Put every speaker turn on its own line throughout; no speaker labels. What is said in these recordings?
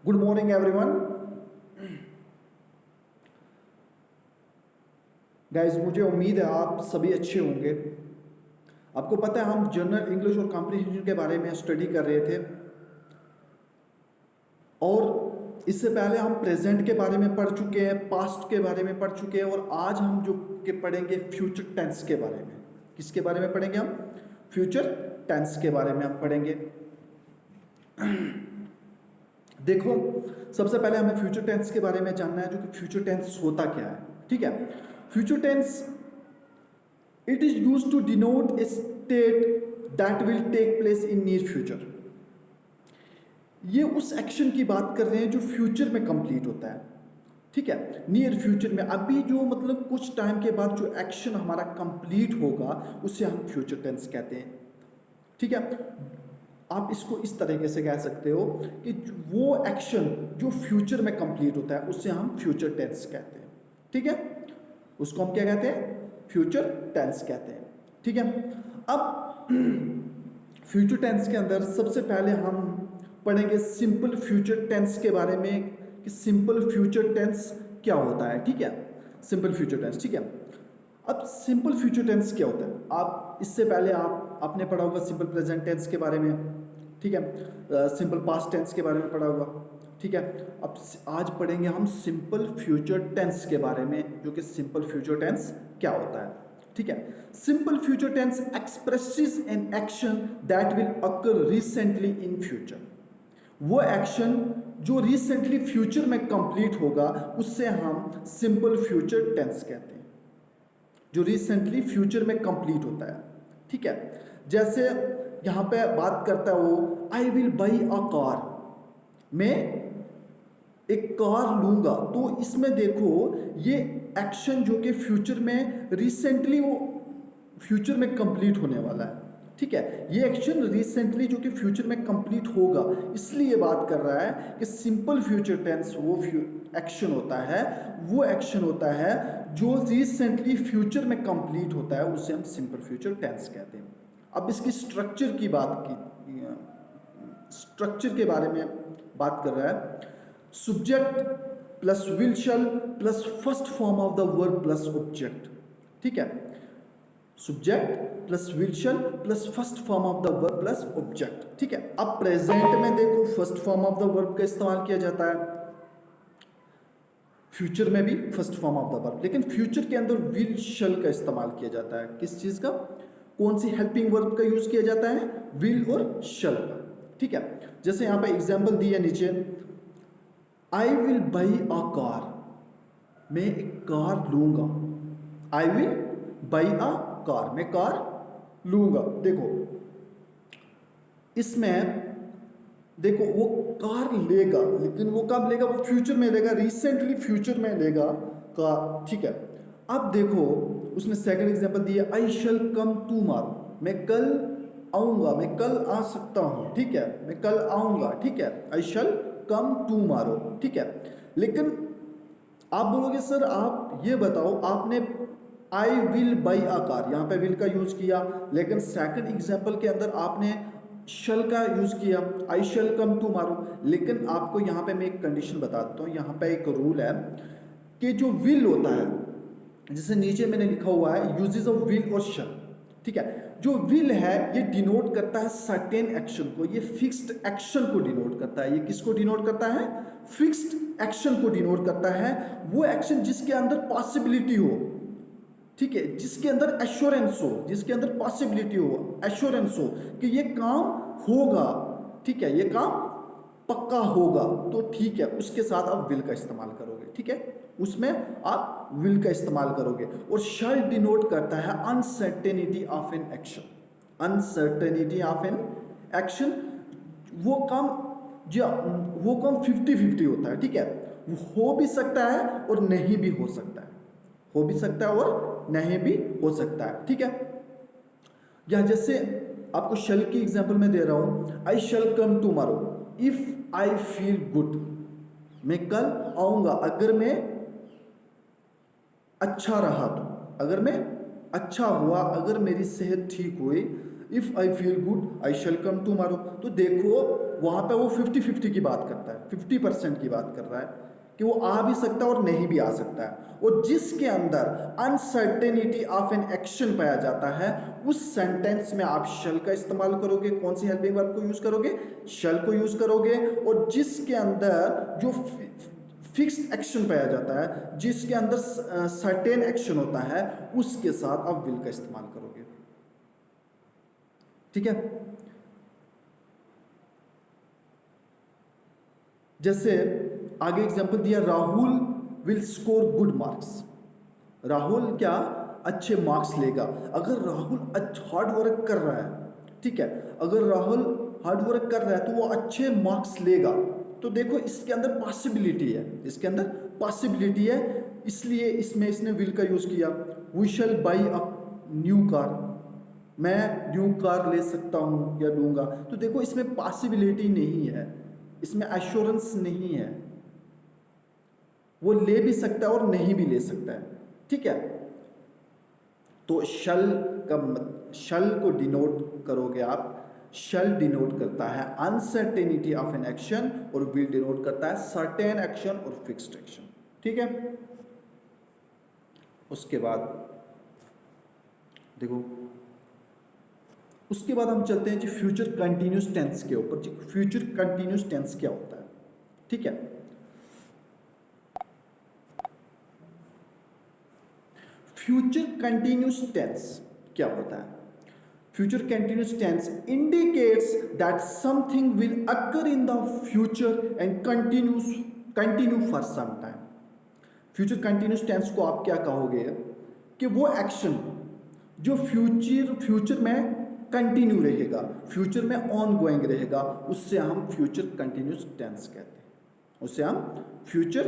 Good morning everyone. Guys, मुझे उम्मीद है आप सभी अच्छे होंगे। आपको पता है हम जनरल इंग्लिश और कॉम्प्रिहेंशन के बारे में स्टडी कर रहे थे और इससे पहले हम प्रेजेंट के बारे में पढ़ चुके हैं, पास्ट के बारे में पढ़ चुके हैं और आज हम जो के पढ़ेंगे फ्यूचर टेंस के बारे में। किसके बारे में पढ़ेंगे हम? फ्यूचर टेंस के बारे में हम पढ़ेंगे। देखो, सबसे पहले हमें फ्यूचर टेंस के बारे में जानना है, जो कि फ्यूचर टेंस होता क्या है। ठीक है, future tense it is used to denote a state that will take place in near future. ये उस एक्शन की बात कर रहे हैं जो फ्यूचर में कंप्लीट होता है। ठीक है, नियर फ्यूचर में अभी जो मतलब कुछ टाइम के बाद जो एक्शन हमारा कंप्लीट होगा उसे हम फ्यूचर टेंस कहते हैं। ठीक है, आप इसको इस तरीके से कह सकते हो कि वो एक्शन जो फ्यूचर में कंप्लीट होता है उसे हम फ्यूचर टेंस कहते हैं। ठीक है, उसको हम क्या कहते हैं? फ्यूचर टेंस कहते हैं। ठीक है, अब फ्यूचर टेंस के अंदर सबसे पहले हम पढ़ेंगे सिंपल फ्यूचर टेंस के बारे में कि सिंपल फ्यूचर टेंस क्या होता है। ठीक है, सिंपल फ्यूचर टेंस। ठीक है, अब सिंपल फ्यूचर टेंस क्या होता है? आप इससे पहले आपने पढ़ा होगा सिंपल प्रेजेंट टेंस के बारे में। ठीक है, सिंपल पास्ट टेंस के बारे में पढ़ा होगा। ठीक है, अब आज पढ़ेंगे हम सिंपल फ्यूचर टेंस के बारे में, जो कि सिंपल फ्यूचर टेंस क्या होता है। ठीक है, simple future tense expresses an action that will occur recently in future. वो एक्शन जो रिसेंटली फ्यूचर में कंप्लीट होगा उससे हम सिंपल फ्यूचर टेंस कहते हैं, जो रिसेंटली फ्यूचर में कंप्लीट होता है। ठीक है, जैसे यहां पे बात करता है वो आई विल बाई अ कार, मैं एक कार लूंगा। तो इसमें देखो ये एक्शन जो कि फ्यूचर में रिसेंटली वो फ्यूचर में कंप्लीट होने वाला है। ठीक है, ये एक्शन रिसेंटली जो कि फ्यूचर में कंप्लीट होगा, इसलिए बात कर रहा है कि सिंपल फ्यूचर टेंस वो एक्शन होता है, वो एक्शन होता है जो रिसेंटली फ्यूचर में कंप्लीट होता है, उसे हम सिंपल फ्यूचर टेंस कहते हैं। अब इसकी स्ट्रक्चर की स्ट्रक्चर के बारे में बात कर रहा है। Subject plus will shall plus first form of the verb plus object. ठीक है, subject plus will shall plus first form of the verb plus object. ठीक है, अब प्रेजेंट में देखो first form of the verb का इस्तेमाल किया जाता है, फ्यूचर में भी first form of the verb, लेकिन फ्यूचर के अंदर विल शैल का इस्तेमाल किया जाता है। किस चीज का? कौन सी हेल्पिंग वर्ब का यूज किया जाता है? विल और शैल का। ठीक है, जैसे यहां पे एग्जांपल दिया नीचे, आई विल बाई अ कार, मैं एक कार लूंगा। आई विल बाई अ कार, मैं कार लूंगा। देखो इसमें देखो वो कार लेगा, लेकिन वो कब लेगा? वो फ्यूचर में लेगा, रिसेंटली फ्यूचर में लेगा कार। ठीक है, अब देखो उसने सेकंड एग्जांपल दिया, आई शैल कम टुमारो, मैं कल आऊंगा, मैं कल आ सकता हूं। ठीक है, मैं कल आऊंगा। ठीक है, आई शैल कम टुमारो। ठीक है, लेकिन आप बोलोगे सर आप ये बताओ, आपने I will buy a car, यहां पे विल का यूज किया, लेकिन सेकंड एग्जांपल के अंदर आपने शल का यूज किया, आई शैल कम टुमारो। लेकिन आपको यहां पे मैं एक कंडीशन बता देता हूं, यहां पे एक रूल है कि जो विल होता है, जैसे नीचे मैंने लिखा हुआ है यूजेस ऑफ विल और शल। ठीक है, जो विल है ये डिनोट करता है सर्टेन एक्शन को, ये फिक्स्ड एक्शन को डिनोट करता है। ये किसको डिनोट करता है? फिक्स्ड एक्शन को डिनोट करता है, वो एक्शन जिसके अंदर पॉसिबिलिटी हो। ठीक है, जिसके अंदर एश्योरेंस हो, जिसके अंदर पॉसिबिलिटी हो, एश्योरेंस हो कि ये काम होगा। ठीक है, ये काम पक्का होगा, तो ठीक है उसके साथ आप विल का इस्तेमाल करोगे। ठीक है, उसमें आप विल का इस्तेमाल करोगे। और शैल डिनोट करता है uncertainty of an action, uncertainty of N action. वो काम जो वो काम 50-50 होता है। ठीक है, वो हो भी सकता है और नहीं भी हो सकता है, हो भी सकता है और नहीं भी हो सकता है। ठीक है, या जैसे आपको शैल की एग्जांपल में दे रहा हूं, I shall come tomorrow if I feel good, मैं कल आऊंगा अगर मैं अच्छा रहा तो, अगर मैं अच्छा हुआ, अगर मेरी सेहत ठीक हुई, if I feel good I shall come tomorrow. तो देखो वहाँ पे वो 50-50 की बात करता है, 50% की बात कर रहा है कि वो आ भी सकता है और नहीं भी आ सकता है। और जिसके अंदर अनसर्टेनिटी ऑफ एन एक्शन पाया जाता है, उस सेंटेंस में आप शैल का इस्तेमाल करोगे। कौन सी हेल्पिंग वर्ब को यूज करोगे? शैल को यूज करोगे। और जिसके अंदर जो फिक्स्ड एक्शन पाया जाता है, जिसके अंदर सर्टेन एक्शन होता है, उसके साथ आप विल का इस्तेमाल करोगे। ठीक है। जैसे आगे एग्जांपल दिया, Rahul will score good marks. Rahul क्या अच्छे मार्क्स लेगा। अगर राहुल हार्ड वर्क कर रहा है, ठीक है, अगर राहुल हार्ड वर्क कर रहा है तो वो अच्छे मार्क्स लेगा। तो देखो इसके अंदर पॉसिबिलिटी है, इसके अंदर पॉसिबिलिटी है, इसलिए इसमें इसने विल का यूज किया। We shall buy a new car, मैं न्यू कार ले सकता हूँ या लूँगा। तो देखो इसमें पॉसिबिलिटी नहीं है, इसमें एश्योरेंस नहीं है, वो ले भी सकता है और नहीं भी ले सकता है। ठीक है। तो शल का शल को डिनोट करोगे आप, शल डिनोट करता है अनसर्टेनिटी ऑफ एन एक्शन और विल डिनोट करता है सर्टेन एक्शन और फिक्स्ड एक्शन। ठीक है। उसके बाद देखो, उसके बाद हम चलते हैं जी फ्यूचर कंटिन्यूस टेंस के ऊपर। जी फ्यूचर कंटिन्यूस टेंस क्या होता है? ठीक है। फ्यूचर कंटिन्यूस टेंस क्या होता है? Future continuous tense indicates that something will occur in the future and continue for some time. Future continuous tense को आप क्या कहोगे कि वो एक्शन जो फ्यूचर में कंटिन्यू रहेगा, फ्यूचर में ऑन गोइंग रहेगा, उससे हम फ्यूचर कंटिन्यूस टेंस कहते हैं, उससे हम फ्यूचर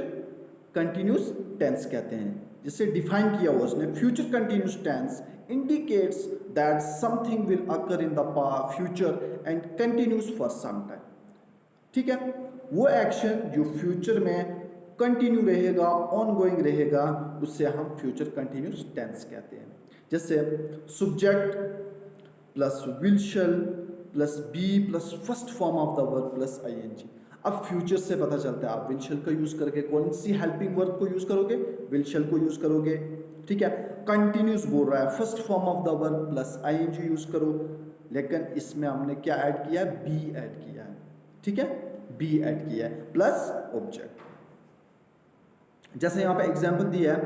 कंटिन्यूस टेंस कहते हैं। जिससे डिफाइन किया हुआ उसने, future continuous tense indicates that something will occur in the future and continuous for some time. ठीक है। वो एक्शन जो फ्यूचर में कंटिन्यू रहेगा, ऑन गोइंग रहेगा, उससे हम फ्यूचर कंटिन्यूस टेंस कहते हैं। जैसे subject plus will shall plus be plus first form of the verb plus ING. अब फ्यूचर से पता चलता है आप विल शैल का यूज करके कौन सी हेल्पिंग वर्ब को यूज करोगे? विल शैल को यूज करोगे। ठीक है। कंटिन्यूस बोल रहा है, first form of the verb plus ING use करो, लेकिन इसमें हमने क्या ऐड किया है? बी ऐड किया है। ठीक है, बी ऐड किया है प्लस ऑब्जेक्ट। जैसे यहां पे एग्जांपल दिया है,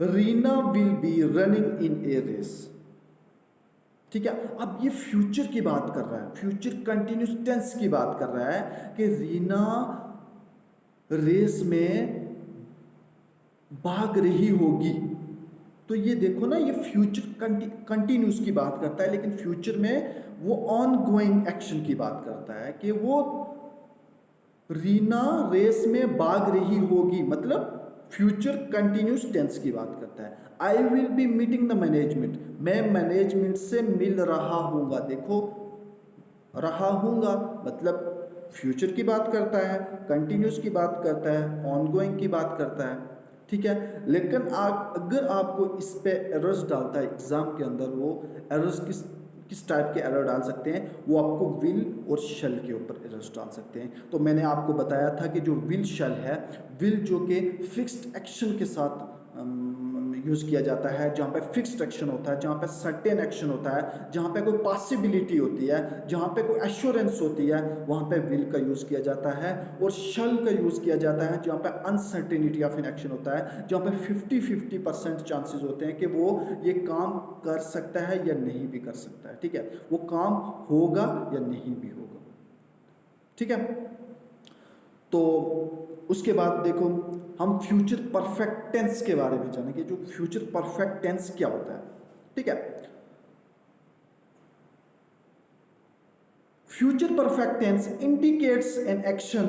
Reena will be running in a race. ठीक है। अब ये फ्यूचर की बात कर रहा है, फ्यूचर कंटिन्यूस टेंस की बात कर रहा है कि रीना रेस में भाग रही होगी। तो ये देखो ना, ये फ्यूचर कंटिन्यूस की बात करता है, लेकिन फ्यूचर में वो ऑन गोइंग एक्शन की बात करता है कि वो रीना रेस में भाग रही होगी, मतलब फ्यूचर कंटिन्यूस टेंस की बात करता है। I will be meeting the management, मैं मैनेजमेंट से मिल रहा हूँगा। देखो रहा हूँगा मतलब फ्यूचर की बात करता है, कंटिन्यूस की बात करता है, ऑनगोइंग की बात करता है। ठीक है। लेकिन अगर आपको इस पे एरर्स डालता है एग्जाम के अंदर, वो एरर्स किस टाइप के एरर डाल सकते हैं? वो आपको विल और शैल के ऊपर एरर्स डाल सकते हैं। तो मैंने आपको बताया था कि जो विल शैल है, विल जो कि फिक्स्ड एक्शन के साथ यूज़ किया जाता है, जहाँ पे फिक्स्ड एक्शन होता है, जहाँ पे सर्टेन एक्शन होता है, जहाँ पे कोई पॉसिबिलिटी होती है, जहाँ पे कोई एश्योरेंस होती है, वहाँ पे विल का यूज़ किया जाता है। और शैल का यूज़ किया जाता है जहाँ पे अनसर्टेनिटी ऑफ एन एक्शन होता है, जहाँ पे 50-50% चांसेस होते हैं कि वो ये काम कर सकता है या नहीं भी कर सकता है। ठीक है, वो काम होगा या नहीं भी होगा। ठीक है। तो उसके बाद देखो, हम फ्यूचर परफेक्ट टेंस के बारे में जानेंगे। जो फ्यूचर परफेक्ट टेंस क्या होता है? ठीक है। Future perfect tense indicates an action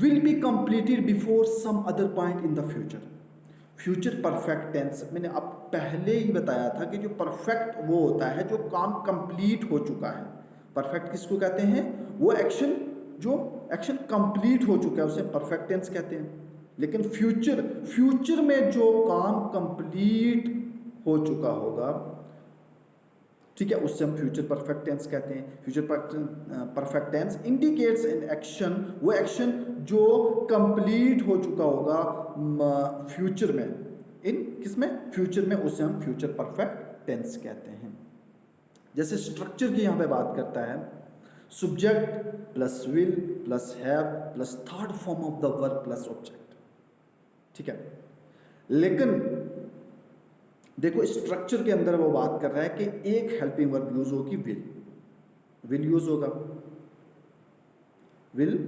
will be completed before some other point in the future. Future perfect tense मैंने अब पहले ही बताया था कि जो परफेक्ट वो होता है जो काम कंप्लीट हो चुका है। परफेक्ट किसको कहते हैं? वो एक्शन जो एक्शन कंप्लीट हो चुका है उसे परफेक्ट टेंस कहते हैं। लेकिन फ्यूचर में जो काम कंप्लीट हो चुका होगा ठीक है, उससे हम फ्यूचर परफेक्ट टेंस कहते हैं। Future perfect tense indicates an action, वो एक्शन जो कंप्लीट हो चुका होगा फ्यूचर में, इन किसमें, फ्यूचर में, उसे हम फ्यूचर परफेक्ट टेंस कहते हैं। जैसे स्ट्रक्चर की यहाँ पे बात करता है, subject plus will plus have plus third form of the verb plus object, ठीक है। लेकिन देखो स्ट्रक्चर के अंदर वो बात कर रहा है कि एक हेल्पिंग वर्ब यूज होगी, विल यूज होगा, विल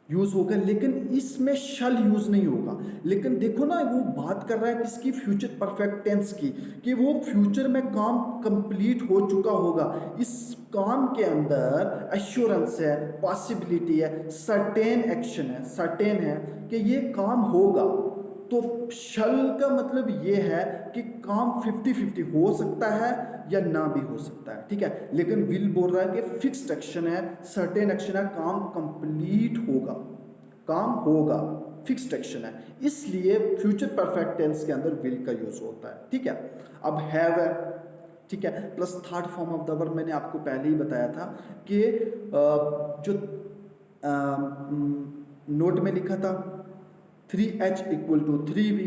यूज होगा, लेकिन इसमें शल यूज नहीं होगा। लेकिन देखो ना, वो बात कर रहा है किसकी, फ्यूचर परफेक्ट टेंस की, कि वो फ्यूचर में काम कंप्लीट हो चुका होगा। इस काम के अंदर एश्योरेंस है, पॉसिबिलिटी है, सर्टेन एक्शन है, सर्टेन है कि ये काम होगा। तो शल का मतलब ये है कि काम 50-50 हो सकता है या ना भी हो सकता है, ठीक है। लेकिन विल बोल रहा है कि फिक्स्ड एक्शन है, सर्टेन एक्शन है, काम कंप्लीट होगा, काम होगा, फिक्स्ड एक्शन है, इसलिए फ्यूचर परफेक्ट टेंस के अंदर विल का यूज होता है, ठीक है। अब हैव है, ठीक है, plus third form of the verb, मैंने आपको पहले ही बताया था कि जो नोट में लिखा था 3H इक्वल टू 3V,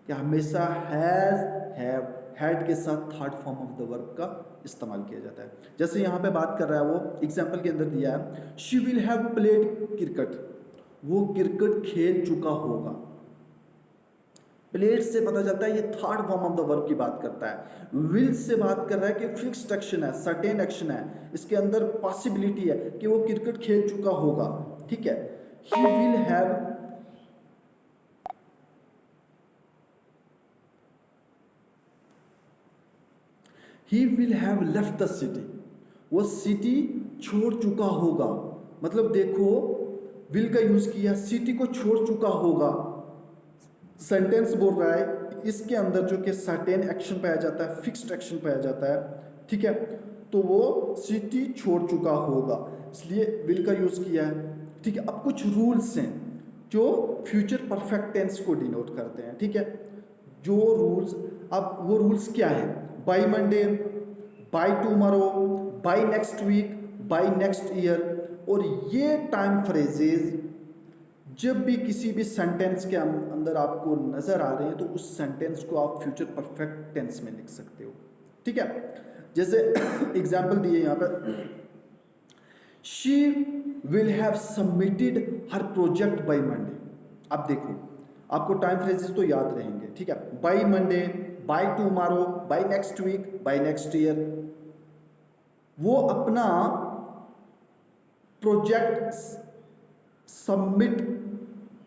क्या हमेशा हैज, हैव, हैड के साथ third form of the verb का इस्तेमाल किया जाता है। जैसे यहाँ पे बात कर रहा है, वो एग्जाम्पल के अंदर दिया है, she will have played cricket, वो क्रिकेट खेल चुका होगा। प्लेड से पता चलता है ये third form of the verb की बात करता है। विल से बात कर रहा है कि फिक्स्ड एक्शन है, सर्टेन एक्शन है, इसके अंदर पॉसिबिलिटी है कि वो क्रिकेट खेल चुका होगा, ठीक है। He will have, he will have left the city, वो सिटी छोड़ चुका होगा। मतलब देखो विल का यूज किया, सिटी को छोड़ चुका होगा, सेंटेंस बोल रहा है, इसके अंदर जो कि सर्टेन एक्शन पाया जाता है, फिक्स्ड एक्शन पाया जाता है, ठीक है। तो वो सिटी छोड़ चुका होगा, इसलिए विल का यूज किया है, ठीक है। अब कुछ रूल्स हैं जो फ्यूचर परफेक्ट टेंस को डिनोट करते हैं, ठीक है। जो रूल्स, अब वो रूल्स क्या है, by Monday, by tomorrow, by next week, by next year, और ये टाइम फ्रेजेस जब भी किसी भी सेंटेंस के अंदर आपको नजर आ रहे हैं तो उस सेंटेंस को आप फ्यूचर परफेक्ट टेंस में लिख सकते हो, ठीक है। जैसे एग्जाम्पल दिए यहाँ पर, she will have submitted her project by Monday. अब देखो आपको टाइम फ्रेजेस तो याद रहेंगे, ठीक है, by Monday, by tomorrow, by next week, by next year. वो अपना प्रोजेक्ट सबमिट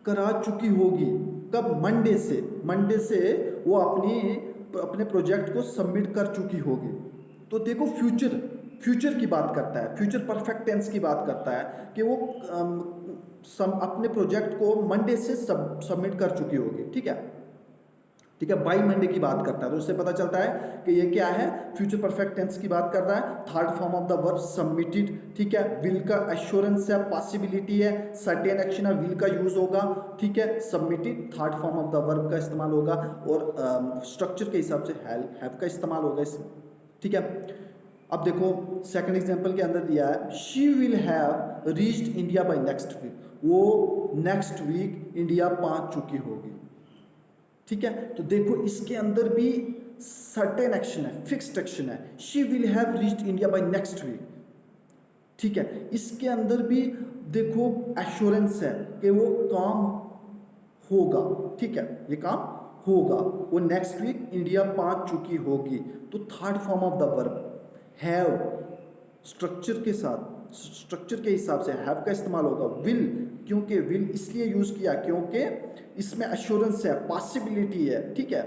करा चुकी होगी, कब, मंडे से, मंडे से वो अपने प्रोजेक्ट को सबमिट कर चुकी होगी। तो देखो फ्यूचर की बात करता है, फ्यूचर परफेक्ट टेंस की बात करता है कि वो अपने प्रोजेक्ट को मंडे से सबमिट कर चुकी होगी, ठीक है, ठीक है। बाय मंडे की बात करता है, तो उससे पता चलता है कि ये क्या है, फ्यूचर परफेक्ट टेंस की बात कर रहा है। Third form of the verb submitted, ठीक है। विल का एश्योरेंस है, पॉसिबिलिटी है, सर्टेन एक्शन है, विल का यूज होगा, ठीक है। Submitted third form of the verb का इस्तेमाल होगा, और स्ट्रक्चर के हिसाब से हैव का इस्तेमाल होगा इसमें, ठीक है। अब देखो सेकंड एग्जांपल के अंदर दिया है, she will have reached India by next week, वो नेक्स्ट वीक इंडिया पहुंच चुकी होगी, ठीक है। तो देखो इसके अंदर भी सर्टेन एक्शन है, फिक्स्ड एक्शन है, she will have reached India by next week, ठीक है। इसके अंदर भी देखो एश्योरेंस है कि वो काम होगा, ठीक है, ये काम होगा, वो नेक्स्ट वीक इंडिया पहुंच चुकी होगी। तो third form of the verb have, structure के साथ, स्ट्रक्चर के हिसाब से हैव का इस्तेमाल होगा। विल, क्योंकि विल इसलिए यूज किया क्योंकि इसमें एश्योरेंस है, पॉसिबिलिटी है, ठीक है,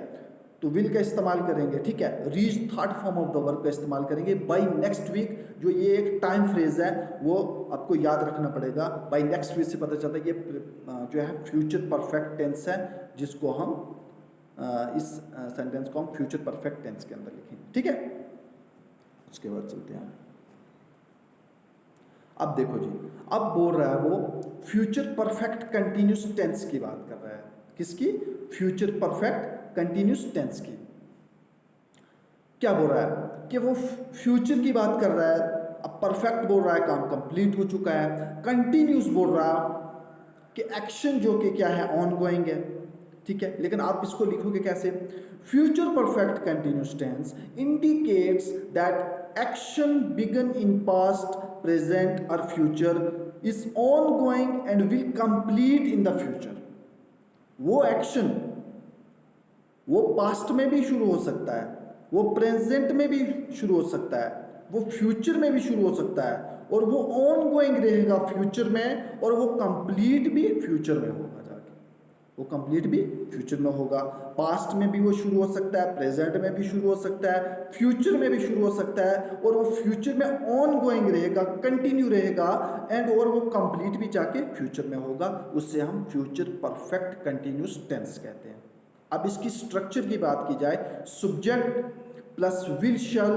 तो विल का इस्तेमाल करेंगे, ठीक है। Reach third form of the verb का इस्तेमाल करेंगे। बाय नेक्स्ट वीक, जो ये एक टाइम फ्रेज है वो आपको याद रखना पड़ेगा। बाय नेक्स्ट वीक से पता चलता है ये जो है फ्यूचर परफेक्ट टेंस है, जिसको हम इस सेंटेंस को हम फ्यूचर परफेक्ट टेंस के अंदर लिखेंगे, ठीक है। उसके बाद चलते हैं, अब देखो जी, अब बोल रहा है वो फ्यूचर परफेक्ट कंटिन्यूस टेंस की बात कर रहा है। किसकी? फ्यूचर परफेक्ट कंटिन्यूस टेंस की। क्या बोल रहा है कि वो फ्यूचर की बात कर रहा है, अब परफेक्ट बोल रहा है काम कंप्लीट हो चुका है, कंटिन्यूस बोल रहा है कि एक्शन जो कि क्या है ऑन गोइंग है, ठीक है। लेकिन आप इसको लिखोगे कैसे, future perfect continuous tense indicates that action began in past present और future is on going and will complete in the future. वो एक्शन वो पास्ट में भी शुरू हो सकता है, वो प्रेजेंट में भी शुरू हो सकता है, वो फ्यूचर में भी शुरू हो सकता है, और वो ऑन गोइंग रहेगा फ्यूचर में, और वो कंप्लीट भी फ्यूचर में होगा जाके, वो कंप्लीट भी फ्यूचर में होगा। पास्ट में भी वो शुरू हो सकता है, प्रेजेंट में भी शुरू हो सकता है, फ्यूचर में भी शुरू हो सकता है, और वो फ्यूचर में ऑन गोइंग रहेगा, कंटिन्यू रहेगा, एंड और वो कंप्लीट भी जाके फ्यूचर में होगा। उससे हम फ्यूचर परफेक्ट कंटिन्यूस टेंस कहते हैं। अब इसकी स्ट्रक्चर की बात की जाए, subject plus will shall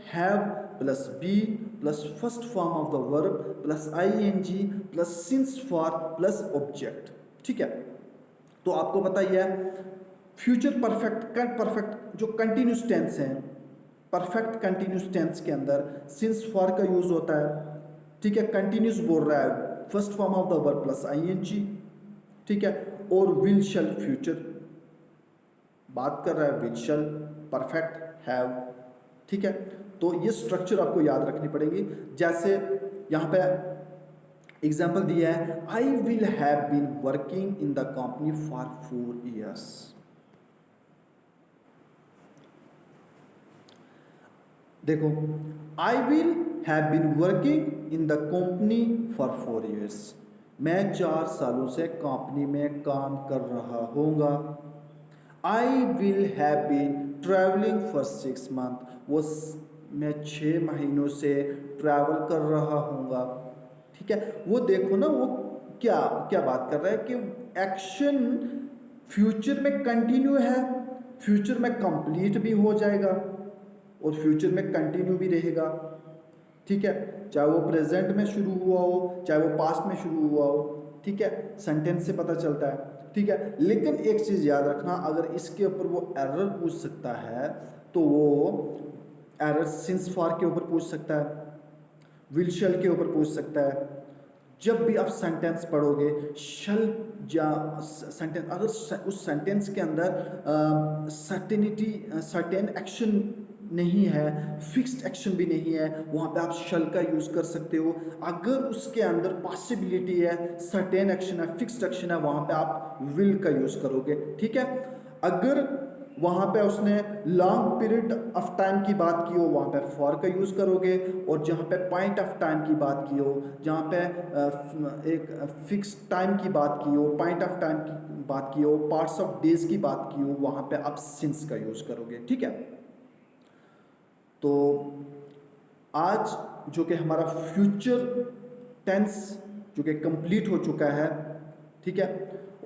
have plus be plus first form of the verb plus ING plus since for plus object, ठीक है। तो आपको पता ही है फ्यूचर परफेक्ट जो कंटिन्यूस टेंस है, परफेक्ट कंटिन्यूस टेंस के अंदर सिंस फॉर का यूज होता है, ठीक है। कंटिन्यूस बोल रहा है, first form of the verb plus ING, ठीक है। और विल शैल फ्यूचर बात कर रहा है, विल शैल परफेक्ट हैव, ठीक है। तो ये स्ट्रक्चर आपको याद रखनी पड़ेगी। जैसे यहाँ पे एग्जाम्पल दिया है, I will have been working in the company for 4 years। देखो, I will have been working in the company for 4 years, मैं 4 सालों से कंपनी में काम कर रहा होऊंगा। I will have been travelling for 6 months, वो मैं 6 महीनों से ट्रैवल कर रहा हूँगा, ठीक है। वो देखो ना, वो क्या क्या बात कर रहा है कि एक्शन फ्यूचर में कंटिन्यू है, फ्यूचर में कंप्लीट भी हो जाएगा, और फ्यूचर में कंटिन्यू भी रहेगा, ठीक है। चाहे वो प्रेजेंट में शुरू हुआ हो, चाहे वो पास्ट में शुरू हुआ हो, ठीक है। सेंटेंस से पता चलता है, ठीक है। लेकिन एक चीज़ याद रखना, अगर इसके ऊपर वो एरर पूछ सकता है तो वो एरर सिंस फॉर के ऊपर पूछ सकता है, विल शैल के ऊपर पूछ सकता है। जब भी आप सेंटेंस पढ़ोगे, शल या सेंटेंस, अगर उस सेंटेंस के अंदर सर्टेन एक्शन नहीं है, फिक्स्ड एक्शन भी नहीं है, वहाँ पे आप शल का यूज़ कर सकते हो। अगर उसके अंदर पॉसिबिलिटी है, सर्टेन एक्शन है, फिक्स्ड एक्शन है, वहाँ पे आप विल का यूज़ करोगे, ठीक है। अगर वहाँ पे उसने लॉन्ग पीरियड ऑफ टाइम की बात की हो, वहाँ पे फॉर का यूज़ करोगे, और जहाँ पे पॉइंट ऑफ टाइम की बात की हो, जहाँ पे एक फिक्स टाइम की बात की हो, पॉइंट ऑफ टाइम की बात की हो, पार्ट्स ऑफ डेज की बात की हो, वहाँ पे आप सिंस का यूज़ करोगे, ठीक है। तो आज जो कि हमारा फ्यूचर टेंस जो कि कंप्लीट हो चुका है, ठीक है,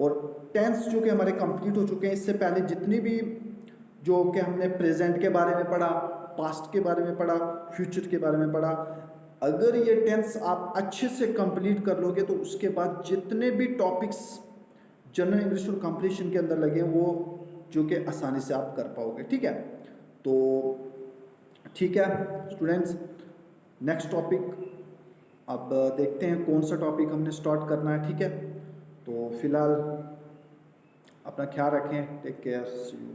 और टेंस जो कि हमारे कंप्लीट हो चुके हैं। इससे पहले जितनी भी जो कि हमने प्रेजेंट के बारे में पढ़ा, पास्ट के बारे में पढ़ा, फ्यूचर के बारे में पढ़ा, अगर ये टेंस आप अच्छे से कंप्लीट कर लोगे तो उसके बाद जितने भी टॉपिक्स जनरल इंग्लिश और कॉम्पिटिशन के अंदर लगे वो जो कि आसानी से आप कर पाओगे, ठीक है। तो ठीक है स्टूडेंट्स, नेक्स्ट टॉपिक अब देखते हैं कौन सा टॉपिक हमने स्टार्ट करना है, ठीक है। तो फिलहाल अपना ख्याल रखें, टेक केयर, सी यू।